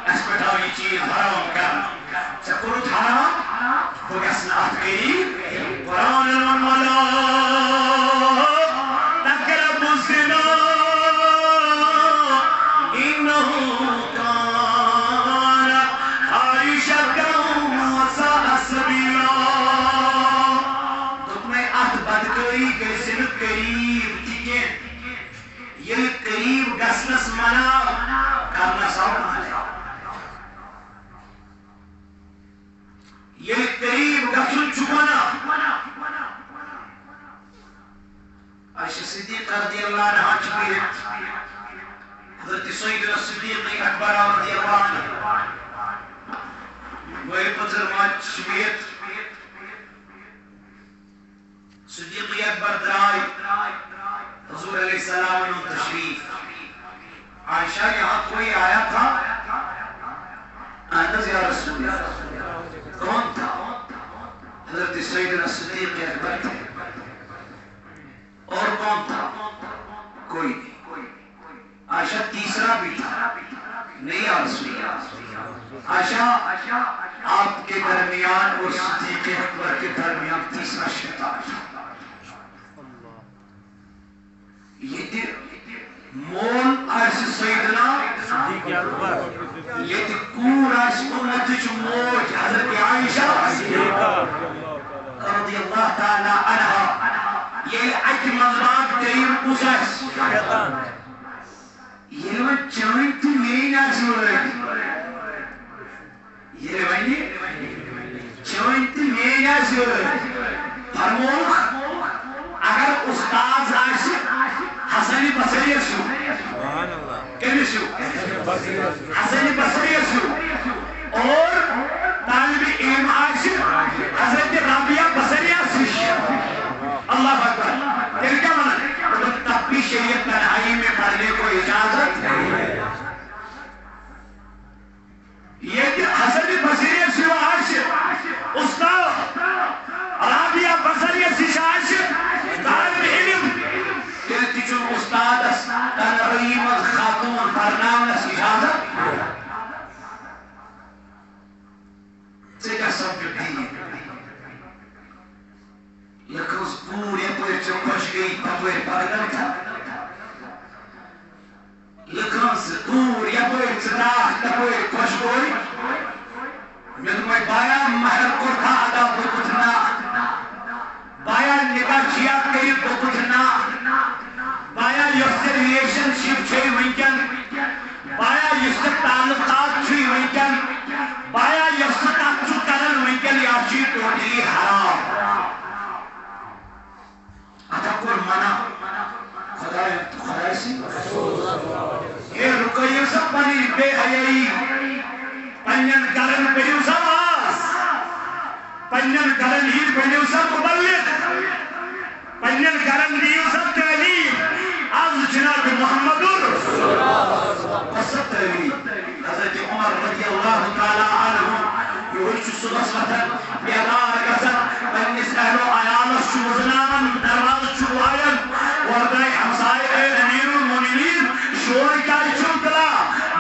S1: اس پٹھاو یہ چیز حرام کرنا سکرت حرام وہ کسنا ات قریب قرآن مولا تقرب الزنا انہو کان عائشتا وساء سبیلا تمہیں ات بدکاری کے زن قریب تکیں یہ قریب گسنس منا کرنا سوال ہے یہ قریب گسن چکنا عائشہ صدیق رضی اللہ عنہ چکیت حضرت سیدنا صدیق اکبر رضی اللہ عنہ وہی بزرگان چکیت صدیق اکبر درائی حضور علیہ السلام نے تشریف عائشہ یہاں کوئی آیا تھا انداز یا رسول اللہ کون تھا حضرت سیدنا صدیق اکبر تھے اور کون تھا کوئی نہیں عائشہ تیسرا بھی تھا نہیں یا رسول اللہ عائشہ آپ کے درمیان اور صدیق اکبر کے درمیان تیسرا شیطان تھا یہ مول آس سیدنا یہ کور آس امت موج حضرت عائشہ رضی اللہ تعالی عنہ یہ اکی مذباق ترین کساس یہ لوگ چوئن تو مین آس یہ چوئن تو مین آس فرموک اگر استاذ آس حسن بصری سو کیسے سو حسن بصری سو اور طالب علم عاشق حضرت رابعہ بصری سو اللہ اکبر دل کا مانا تب بھی شریعت تنہائی میں پڑھنے کو اجازت یہ حسن بصری سو عاشق استاد رابعہ بصری سو عاشق طالب علم تیچون استاد اس تنریم خاتون پرنام اس اجازت سیکا سب جدی لکھوز پوری پوری چکوش گئی پتویر پاگل تھا لکھوز پوری پوری چراح تپویر کوش گوئی مدموی بایا محر کو تھا ادا بکتنا بایا نگاہ چیا قریب بکتنا بایا یس ریلیشن شپ چھوئی ونکن بایا یس تعلقات چھوئی ونکن بایا یس تعلق کرن ونکن یا چی ٹوٹلی حرام اتکر منع خدا سی یہ رکیو سب پنی بے حیائی پنین کرن بڑیو سب آس پنین کرن ہی بڑیو سب مبلغ پنین کرن دیو سب تعلیم از جناب محمد قصد تعلیم حضرت عمر رضی اللہ تعالی عنہ یوچ صبح وطن بیدار گزن پنیس اہلو آیال شوزنامن درواز چو آین وردائی حمسائی امیر المومنین شور کاری چونکلا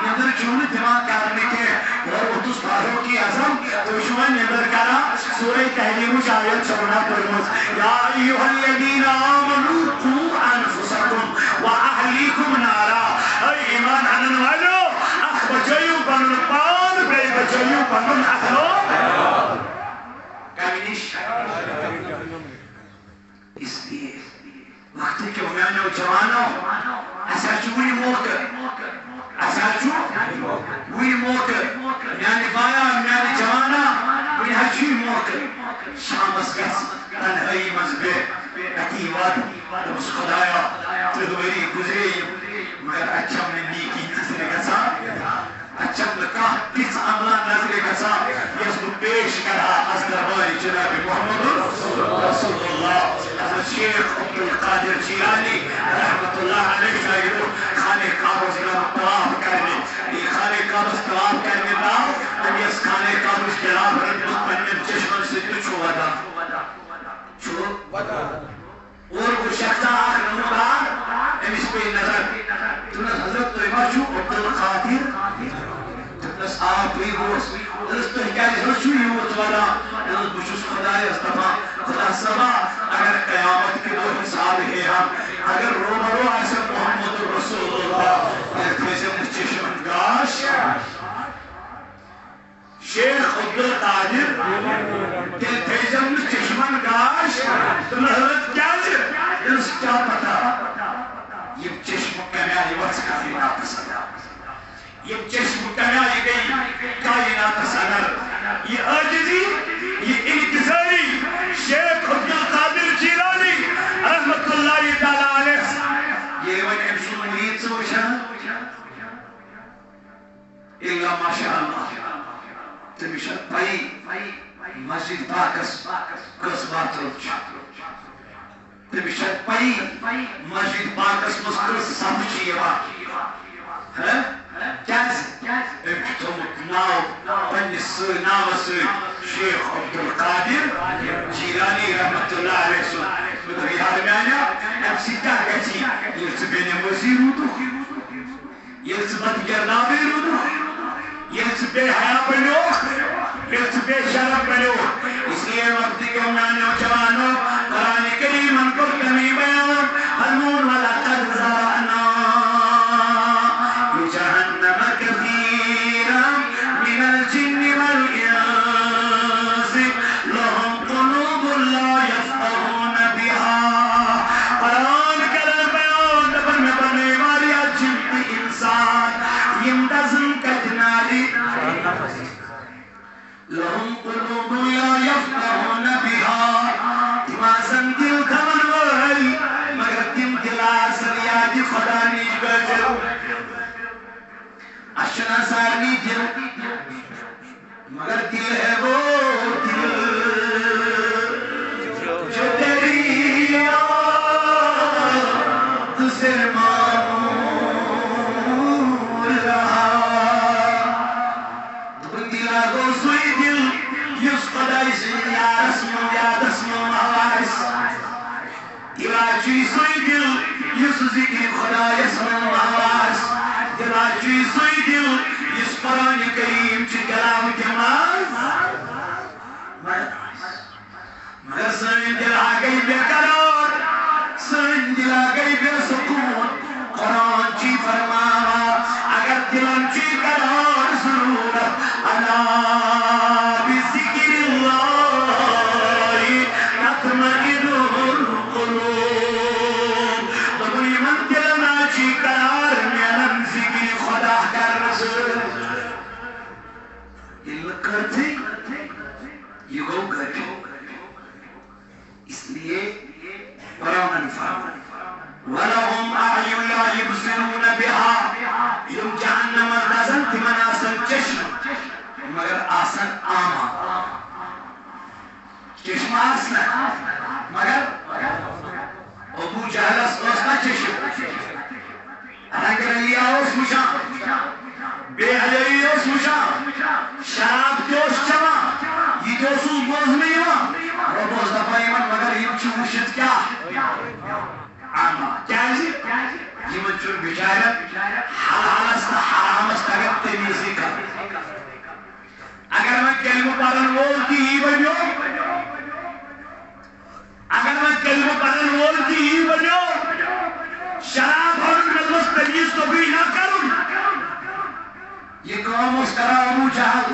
S1: ندر چون دماغ کرنے کے اور اتس پاہوں کی عظم تو شوان ندر کرا سورہ تحلیم شاید شبنا کرمز یا ایوہ الذین آمنوا قوا انفسکم وَأَهْلِيكُمْ نَارًا اے ایمان آنن والو اخ بچائیو بنن پان بے بچائیو بنن اخلو کامنیش اس لیے وقتی کہ ہمیانو جوانو ایسا چوئی موقع ایسا چوئی موقع میانی بایا میانی جوانا وی حجی موقع شامس گس تنہائی مذبے اکیوات اس خدایا تدوری گزری مگر اچھا میں نیکی تسنے گسا اچھا لکا جیلانی رحمت اللہ علیہ شاہد خانے کعبہ سے طواف کرنے یہ خانے کعبہ سے طواف کرنے دا اب اس خانے کعبہ سے طواف کرنے پنن چشمن سے چھو ودا چھو ودا اور وہ شخص آخر نمبر امس پہ نظر تنس حضرت تو اماشو عبدالقادر تنس آپ بھی گوس تنس تو حکایت رشو یوت ودا تنس بشوش خدای استفا خدا سبا اگر قیامت کے دو حساب ہے ہم اگر روبرو ایسا محمد رسول اللہ ارتیزے مچشمن گاش شیخ عبدالقادر ارتیزے مچشمن گاش تم حضرت کیا جی اس کیا پتا یہ چشم کمیائی وقت کائنات صدر یہ چشم کمیائی گئی کائنات صدر یہ عاجزی یہ انتظاری شیخ عبدالقادر جیلانی رحمت اللہ تعالیٰ علیہ یہ ون امشو مرید سوشا اللہ ماشاءاللہ تمشت پائی مسجد پاکس کس بات روچ تمشت پائی مسجد پاکس مسکس سمجھی یوا کیسے امشتمت ناو پنس ناو سے شیخ عبدالقادر جیلانی رحمت اللہ علیہ وسلم مدر یاد میں آیا اب سکتا کچی یہ سبین وزیر ہوتو یہ سبت گردابی ہوتو یہ سبین حیاء بنیوخ یہ سبین شرف بنیوخ اس لیے وقت کے امنانوں جوانوں قرآن کریم ان کو کمی بیان حلمون والا قد زرانا جہنم کثیرا من الجن والانس لهم قلوب لا يفقهون بها قرآن کرم بیان دبر میں بنے والی جن انسان يمتزم کجنالی لهم قلوب لا يفقهون بها تمازن دل کمن وی مگر تم دلاس ریادی خدا نیج گجر اشنا سارنی دل مگر دل ہے وہ دل جو تیری یاد سے معمول رہا دلا گو سوئی دل یس خدای سے یا دسم حوارس دلا چی سوئی دل یس ذکر خدای اسم حوارس دلا چی سوئی دل یس قرآن کریم چی کلام کماز مگر سن دل آگئی بے قرار سن دل آگئی بے سکون قرآن چی فرماوا اگر دلن چی قرار ضرورت اللہ بذکر اللہ تطمئن القلوب دبنی من دلنا چی قرار میرم ذکر خدا کر رسول یہ کرتے یہ گو گھر اس لیے قرآن فرمان وَلَهُمْ أَعْيُنْ لَا يُبْصِرُونَ بِهَا یم جہنم رزن تمن آسن چشم مگر آسن آما چشم آسن مگر ابو جہلس اوسنا چشم اگر علی آوس مشان بے علی اوس مشان شراب جوش چما یہ جوسو بوز میں یوان ربوز دفائی من مگر یم چو مشت کیا آما کیازی یہ منچور بچارت حلالست حرامست اگر تمیزی کر اگر میں کلمہ پڑھن بولتی ہی بنیو اگر میں کلمہ پڑھن بولتی ہی بنیو شراب ہم نظر تمیز تو بھی نہ کروں یہ کام اس کرا ابو جہل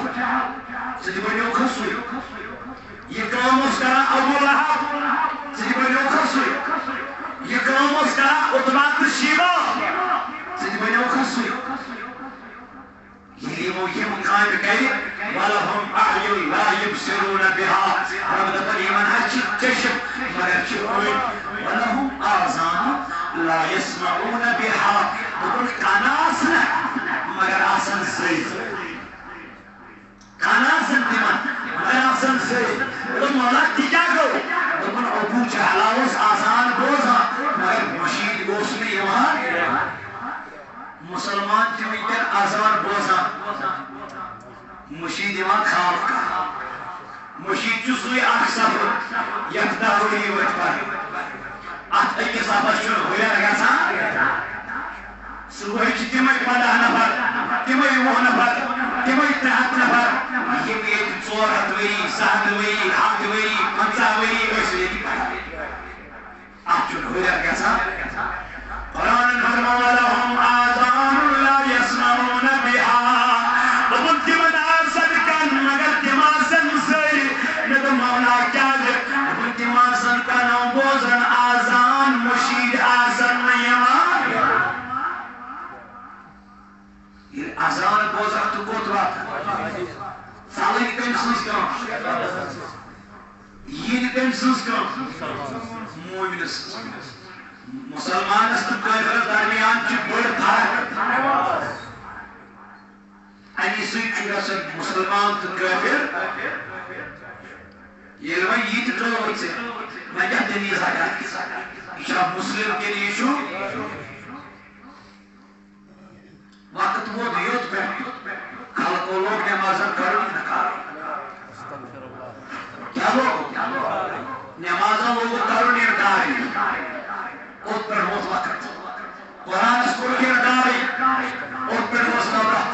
S1: سجی بنیو خسوئی یہ کام اس کرا ابو لہب سجی بنیو خسوئی یہ کام اس کا اتبات شیبہ سجھ بنیو خسوئی یہ مقام کہی وَلَهُمْ أَعْيُنْ لَا يُبْصِرُونَ بِهَا رب دفر ایمان ہچی چشم مگر چوئی وَلَهُمْ آذان لَا يَسْمَعُونَ بِهَا دکن کاناسن مگر آسن سید کاناسن دیمان مگر آسن سید تو مولا تیجا گو دکن ابو جہلاوس آسان بوزا مگر مشید یوان خواب کا مشید چھُ سُے اکھ صفہٕ یتھ دہ ؤری وٲتۍ پرنہِ اتھ أکِس صفس چھُنہٕ ہُرٮ۪ر گژھان صُبحٲے چھِ تِمے 15 نفر تِمے 20 نفر تِمے 300 نفر یِم ییٚتہِ 400 ؤری 700 ؤری 100 ؤری 50 ؤری ٲسۍ ییٚتہِ پران اتھ چھُنہٕ ہُرٮ۪ر گژھان قرآن فرماو لهم آذان لا يسمعون بها دوٚپُن تِمن آسن کن مگر تِم آسن زٔرۍ مےٚ دوٚپ مولا کیٛازِ دوٚپُن تِم آسن کنو بوزن آذان مشید آسن نہٕ یِوان ییٚلہِ آذان بوزان تہٕ کوٚت واتان ژلٕنۍ کٔمۍ سٕنٛز کٲم یِنۍ کٔمۍ سٕنٛز کٲم مومنہٕ سٕنٛز مسلمانس تہٕ کٲفرس درمیان چھِ بٔڑ فرق امی سۭتۍ چھُ گژھان مسلمان تہٕ کٲفر ییٚلہِ وۄنۍ یہِ تہِ ترٛٲوٕے ژےٚ وۄنۍ کیٛاہ دٔلیٖل ہٮ۪کان یہِ چھا مسلم کِنہٕ یہِ چھُ وقت ووت یوٚت پٮ۪ٹھ خلقو لوگ نٮ۪مازن کرُن اِنکار کیٛاہ لوگ نٮ۪مازن لوگُکھ کرُن اِنکار اوٚت پٮ۪ٹھ ووت وقت قرآنس کوٚرُکھ اِنکارٕے اوٚت پٮ۪ٹھ ؤژھ نفرت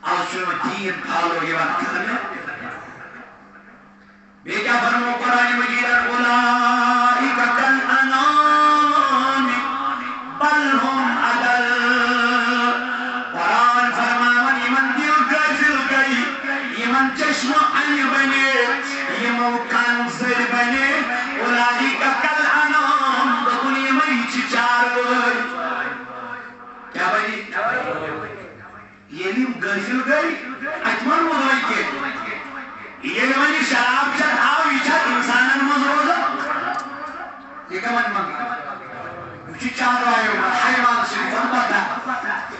S1: آز چھُنہٕ دیٖن فالو یِوان کرنہٕ بیٚیہِ کیٛاہ فرمو قرآنِ مجیٖدن اولئک کالانعام بل هم اضل قرآن فرماون یِمن دِل غٲفِل گٔے یِمن چشمہٕ انہِ بنے یِمو کن زٔرۍ بنے اولئک کالانعام دوٚپُن یِمے چھِ چاروٲے کیٛاہ بنے ییٚلہِ یِم غٲفِل گٔے اَتہِ ووٚن وۄنۍ کیٚنٛہہ ییٚلہِ وۄنۍ یہِ شراب چٮ۪تھ آو یہِ چھا اِنسانن منٛز روزان یہِ کمن منٛز یہِ چھُ چاروایو منٛز حیوان سۭتۍ پتہ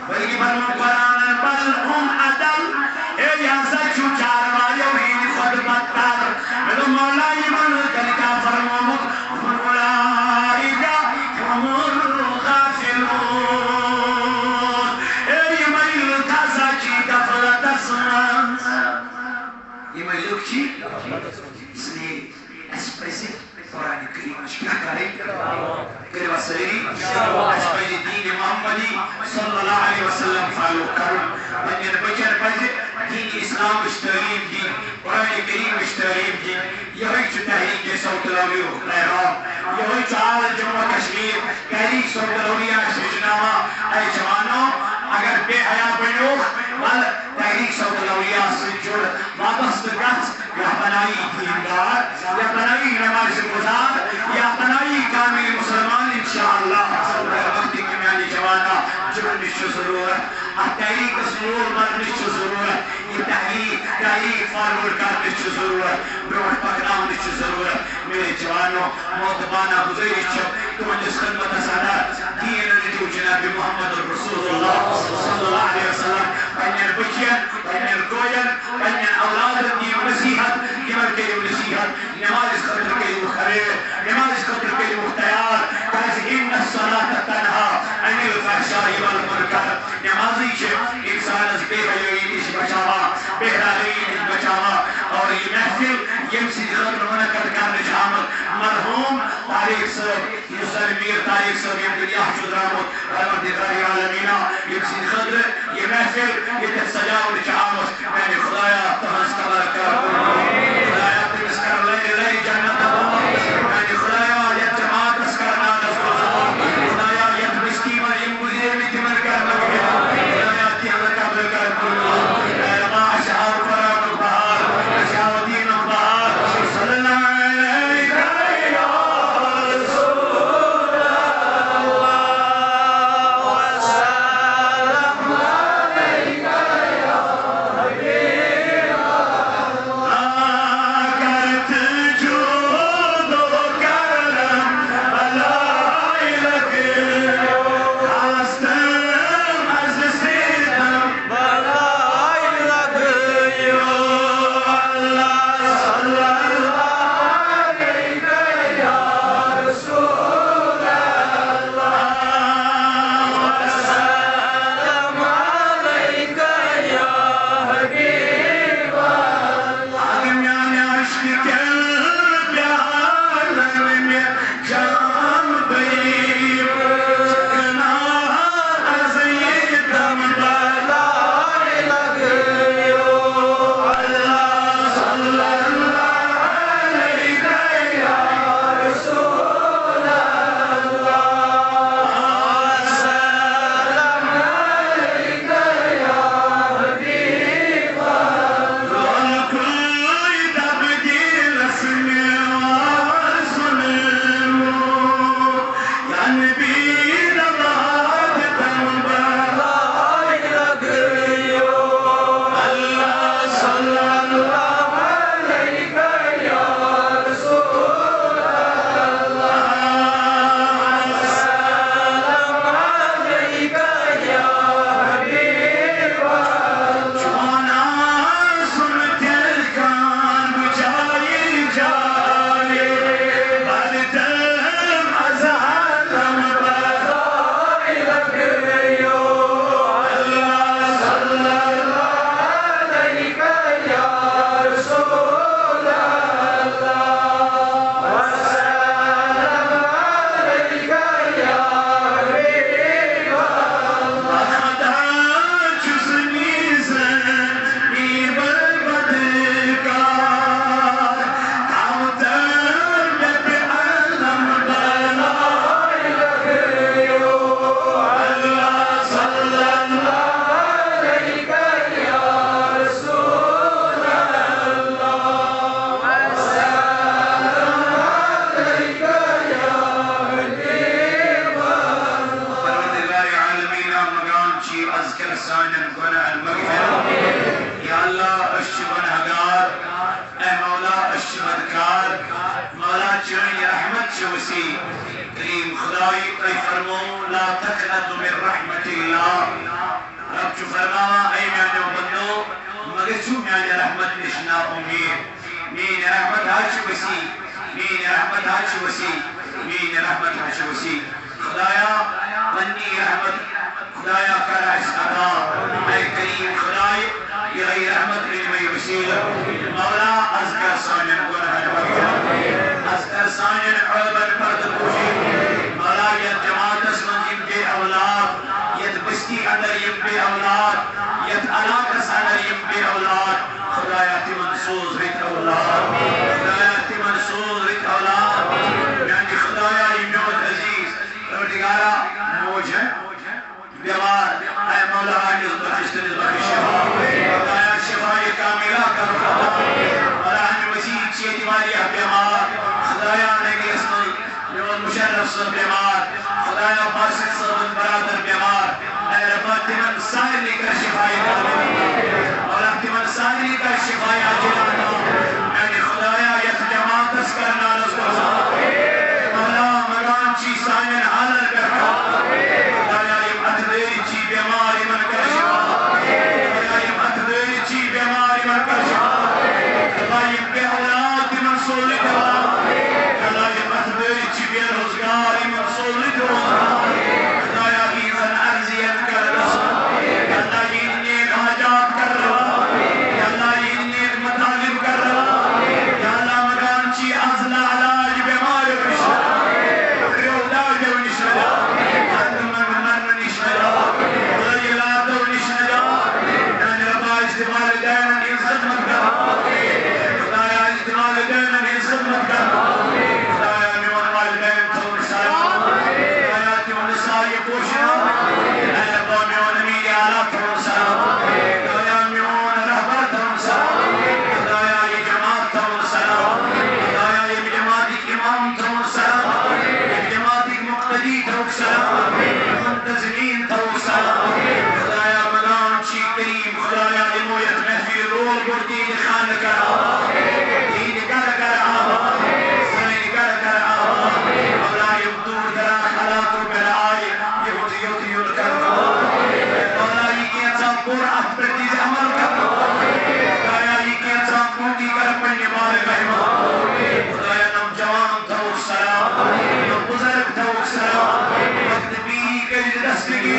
S1: بٔلکہِ فرمو قرآنن بل هم اضل ہے یہِ ہسا چھُ چاروایو ہٕنٛدِ کھۄتہٕ بدتر مےٚ دوٚپ مولا یِمن لُکن کیٛاہ فرمومُت اولئک هم الغافلون ہے یِمے لُکھ ہسا چھِ غفلتس منٛز یِمے لُکھ چھِ اس لیے اَسہِ پَزِ قرآن کریٖمٕچ کیٛاہ کَرٕنۍ کٔرِوا سٲری اَسہِ پَزِ دیٖنِ محمدی صلی اللہ علیہ وسلم فالو کَرُن پنٛنٮ۪ن بچن پَزِ دیٖنِ اِسلامٕچ تعلیٖم دِنۍ قرآنِ کریٖمٕچ تعلیٖم دِنۍ یِہوٚے چھُ تحریٖکِ صوت الأولیاءُک پیغام یِہوٚے چھُ آز جموں کشمیٖر تحریٖک صوت الأولیاء اَسہِ ہیٚچھناوان اے جوانو اگر بے حیا بنیوکھ وَلہٕ تحریٖک صوت الأولیاء سۭتۍ جُڑ وابستہٕ گژھ یا بنایی دیندار یا بنایی نماز گزار یا بنایی کامل مسلمان انشاءاللہ وقتی کہ میانی جوانا جڑنش چھُ ضرورت اتھ تحریٖکس لول مرنٕچ چھِ ضرورت یہ تحریٖک فارورڈ کرنٕچ چھِ ضرورت برونٛٹھ پکناونٕچ چھِ ضرورت میرے جوانو محترمانہ گزٲرِش چھِ تُہنٛدِس خدمتس اندر دیٖن رٔٹِو جناب محمد رسول اللہ صلی اللہ علیہ وسلم پنٛنٮ۪ن بچین پنٛنٮ۪ن کورٮ۪ن پنٛنٮ۪ن اولادن دِیِو نصیحت تِمن کٔرِو نصیحت نمازِ خٲطرٕ کٔرِو خرید نمازِ خٲطرٕ کٔرِو تیار کیٛازِ اِنَّ الصَّلَاةَ تَنْہَا عَنِ الْفَحْشَاءِ وَالْمُنکَرِ نمازٕے چھِ اِنسانس بے حیٲیی نِش بچاوان بے حیٲیی نِش بچاوان اور یہ محفل ییٚمہِ سٕنٛدِ خٲطرٕ منعقد کرنہٕ چھِ آمٕژ مرحوٗم طارق صٲب یُس زن میٖر طارق صٲب ییٚمہِ دُنیا چھُ درٛامُت پروردگارِ عالمیٖنہ ییٚمہِ سٕنٛدِ خٲطرٕ یہِ محفل ییٚتٮ۪تھ سجاونہٕ چھِ آمٕژ میانہِ خدایا تُہنٛز قدر کر خدایا تٔمِس کر لرِ لرِ جنت میانہِ خدایا یتھ جماعتس کر نادس خدایا یتھ مسکیٖنن یِم گُزریمٕتۍ تِمن کر خدایا تِہنٛز قدر کر اے ربا اَسہِ آو قرآنُک بہار اَسہِ آو دیٖنُک بہار صلی اللہ علیہ وسی کریم خدای ای فرمو لا تقنطوا من رحمت اللہ رب چو فرماوا ای میانو بندو مگر چو میانی رحمت نشنا امید مین رحمت حج وسی مین رحمت حج وسی مین رحمت حج وسی خدایا بنی رحمت خدایا کرا اس عطا اے کریم خدای یہ رحمت علمی وسیل مولا ازکر سانن گناہ بغیر ازکر سانن عیبن پرد پوشی مولا یہ جماعت اسمن یم بے اولاد یہ بستی اندر یم بے اولاد یہ علاقہ اندر یم بے اولاد خدایا تی منصوص رت اولاد خدایا تی منصوص رت اولاد یعنی خدایا یہ نعمت عزیز پروردگارا موج ہے بیمار اے مولا عاجز بخش شفا خدایا شفای کاملہ کر مولا ہمیں وسیع چیئے دیواری بیمار خدایا نگی اسمل میون مشرف صاحب بیمار خدایا باسط صاحب برادر بیمار اے رب تمن سائری کا شفای کامل مولا تمن سائری کا شفای عاجلانہ یعنی خدایا یک جماعت اس کرنا رسول مولا مگان چی سائن حالر کرنا خدایا یم اتدری چی بیماری من کر شفا خدایا یم اتدری چی بیماری من کر شفا خدایا یم بے اولاد تمن سولی دوا خدایا یم اتدری چی بے روزگاری من سولی دوا خدایا ایزن عرضیت کر رسول اللہ یہ نیک حاجات کر رہا یا اللہ یہ نیک مطالب کر رہا یا اللہ مگان چی ازلا علاج بیمار بشا علاج ونشنجا من نشنجا خدای لاتو نشنجا یعنی ربا اجتمال دینا عزت مت کر خدایا اجتمال دینا عزت مت کر خدایا میون والدین تون سلام خدایا تیون سائی پوشنا اے ربا میون امیر اعلیٰ تون سلام خدایا میون رہبر تون سلام خدایا یہ جماعت تون سلام خدایا یہ جماعت امام تون سلام یہ جماعت مقتدی تون سلام منتظرین تون سلام خدایا مگان چی کریم خدایا امویت محفی رول بردی خان کر آبا دین کر آبا سین کر آبا مولا یم دور درا خلاق کر آئی یہودیوں کر مولا یہ کیسا پور اپرتیز عمل کر خدایا یہ کیسا پوٹی کر پڑھنے والے مہمان خدایا نم جوان تو سلام نم بزرگ تو سلام وقت بیری کے دستگی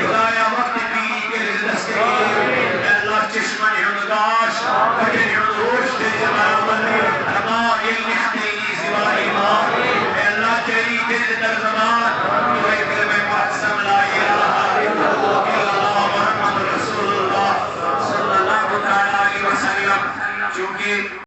S1: خدایا وقت بیری کے دستگی اللہ چشمن ہندگاش کٹن ہندوش دے جمال رما النختی زوائی ماں اللہ چلی دل در زمان تو ایک کلمہ معصم لا الہ الا اللہ محمد رسول اللہ صلی اللہ علیہ وسلم چونکہ